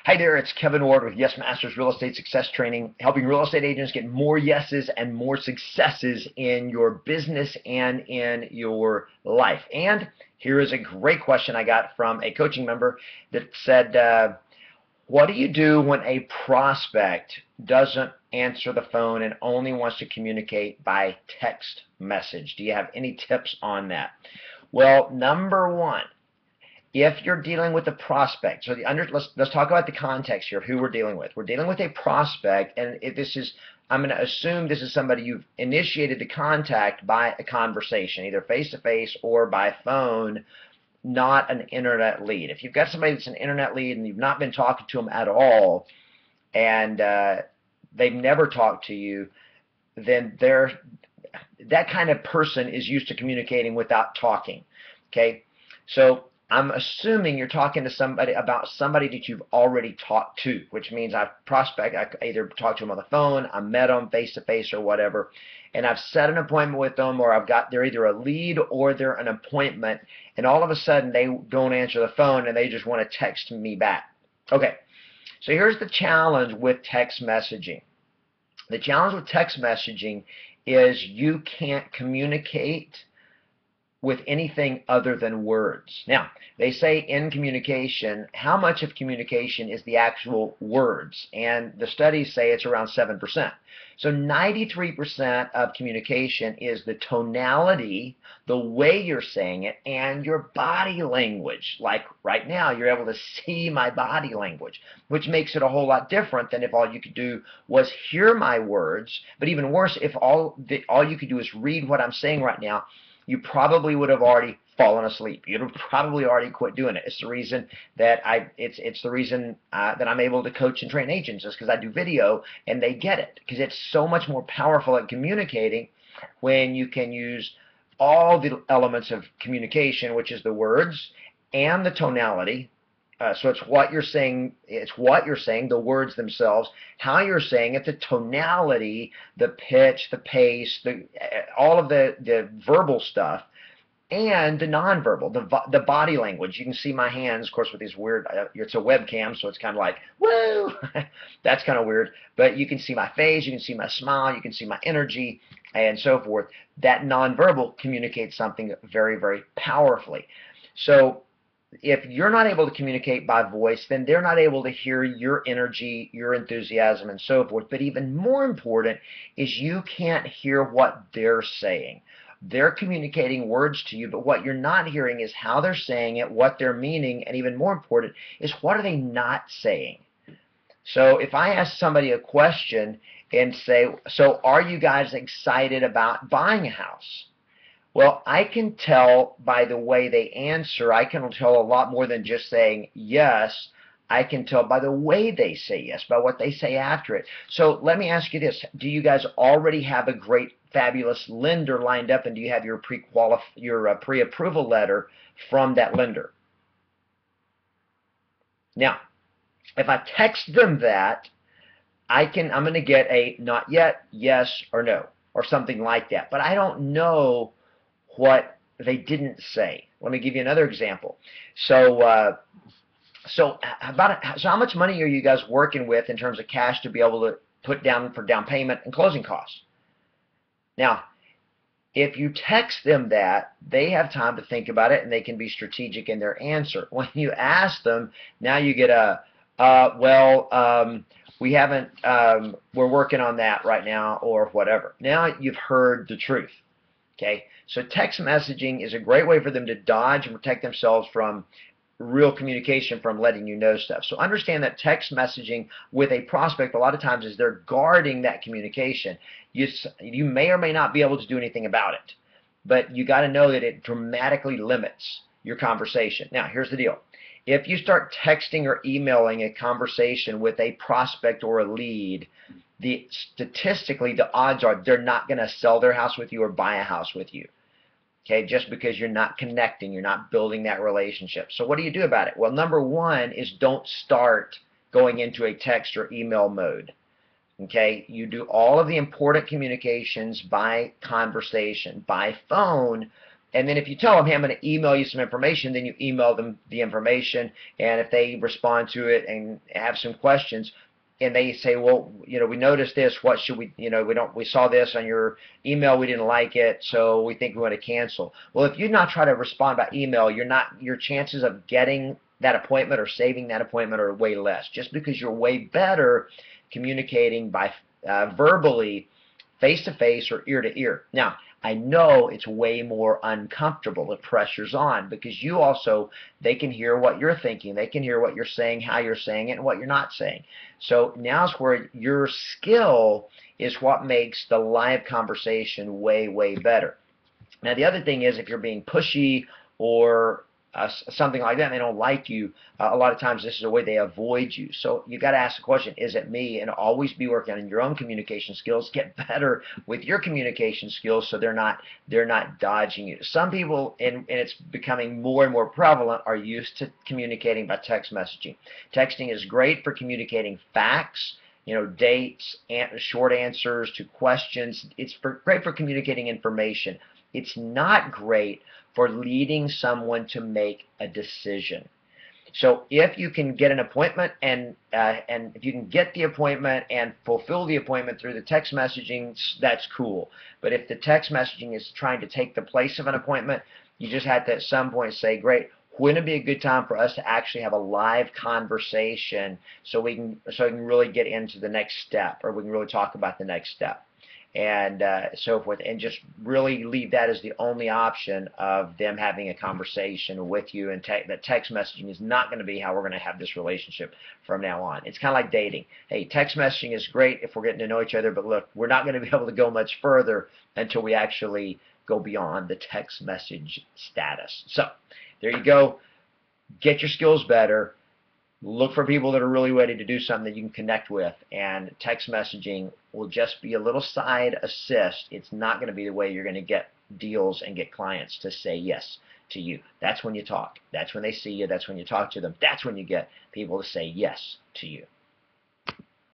Hi there, it's Kevin Ward with Yes Masters Real Estate Success Training, helping real estate agents get more yeses and more successes in your business and in your life. And here is a great question I got from a coaching member that said, what do you do when a prospect doesn't answer the phone and only wants to communicate by text message? Do you have any tips on that? Well, number one, if you're dealing with a prospect, so let's talk about the context here of who we're dealing with. We're dealing with a prospect, and if this is, I'm going to assume this is somebody you've initiated the contact by a conversation, either face-to-face or by phone, not an internet lead. If you've got somebody that's an internet lead and you've not been talking to them at all, and they've never talked to you, then that kind of person is used to communicating without talking. Okay, so I'm assuming you're talking to somebody about somebody that you've already talked to, which means I either talked to them on the phone, I met them face to face or whatever, and I've set an appointment with them, or they're either a lead or they're an appointment, and all of a sudden they don't answer the phone and they just want to text me back. Okay, so here's the challenge with text messaging. The challenge with text messaging is you can't communicate with anything other than words. Now, they say in communication, how much of communication is the actual words? And the studies say it's around 7%. So 93% of communication is the tonality, the way you're saying it, and your body language. Like right now, you're able to see my body language, which makes it a whole lot different than if all you could do was hear my words. But even worse, if all you could do is read what I'm saying right now, you probably would have already fallen asleep. You'd have probably already quit doing it. It's the reason that that I'm able to coach and train agents, is because I do video and they get it, because it's so much more powerful at communicating when you can use all the elements of communication, which is the words and the tonality. So it's what you're saying, the words themselves, how you're saying it, the tonality, the pitch, the pace, all of the verbal stuff, and the nonverbal, the body language. You can see my hands, of course, with these weird, it's a webcam, so it's kind of like, woo, that's kind of weird, but you can see my face, you can see my smile, you can see my energy, and so forth. That nonverbal communicates something very, very powerfully. So if you're not able to communicate by voice, then they're not able to hear your energy, your enthusiasm, and so forth. But even more important is you can't hear what they're saying. They're communicating words to you, but what you're not hearing is how they're saying it, what they're meaning, and even more important is what are they not saying. So if I ask somebody a question and say, so are you guys excited about buying a house? Well, I can tell by the way they answer. I can tell a lot more than just saying yes. I can tell by the way they say yes, by what they say after it. So let me ask you this. Do you guys already have a great, fabulous lender lined up, and do you have your pre-approval letter from that lender? Now, if I text them that, I'm going to get a not yet, yes, or no, or something like that. But I don't know what they didn't say. Let me give you another example. So how much money are you guys working with in terms of cash to be able to put down for down payment and closing costs? Now, if you text them that, they have time to think about it and they can be strategic in their answer. When you ask them, now you get we haven't, we're working on that right now, or whatever. Now you've heard the truth. Okay, so text messaging is a great way for them to dodge and protect themselves from real communication, from letting you know stuff. So understand that text messaging with a prospect a lot of times is they're guarding that communication. You may or may not be able to do anything about it, but you got to know that it dramatically limits your conversation. Now, here's the deal. If you start texting or emailing a conversation with a prospect or a lead, statistically, the odds are they're not going to sell their house with you or buy a house with you. Okay, just because you're not connecting, you're not building that relationship. So what do you do about it? Well, number one is don't start going into a text or email mode. Okay, you do all of the important communications by conversation. By phone, And then if you tell them, hey, I'm going to email you some information, then you email them the information. And if they respond to it and have some questions, and they say, well, we noticed this, what should we, we saw this on your email, we didn't like it, so we think we want to cancel. Well, if you not try to respond by email, your chances of getting that appointment or saving that appointment are way less, just because you're way better communicating by verbally, face-to-face or ear-to-ear. Now, I know it's way more uncomfortable. The pressure's on because they can hear what you're thinking. They can hear what you're saying, how you're saying it, and what you're not saying. So now's where your skill is what makes the live conversation way, way better. Now, the other thing is if you're being pushy or something like that and they don't like you, a lot of times this is a way they avoid you. So you got to ask the question, is it me? And always be working on your own communication skills. Get better with your communication skills so they're not dodging you. Some people, and it's becoming more and more prevalent, are used to communicating by text messaging. Texting is great for communicating facts, dates, short answers to questions. It's great for communicating information. It's not great for leading someone to make a decision. So if you can get an appointment and if you can get the appointment and fulfill the appointment through the text messaging, that's cool. But if the text messaging is trying to take the place of an appointment, you just have to at some point say, great, wouldn't it be a good time for us to actually have a live conversation so we can really get into the next step, or we can really talk about the next step, and so forth, and just really leave that as the only option of them having a conversation with you. And that text messaging is not going to be how we're going to have this relationship from now on. It's kind of like dating. Hey, text messaging is great if we're getting to know each other, but look, we're not going to be able to go much further until we actually go beyond the text message status. So there you go. Get your skills better. Look for people that are really ready to do something that you can connect with, and text messaging will just be a little side assist. It's not going to be the way you're going to get deals and get clients to say yes to you. That's when you talk. That's when they see you. That's when you talk to them. That's when you get people to say yes to you.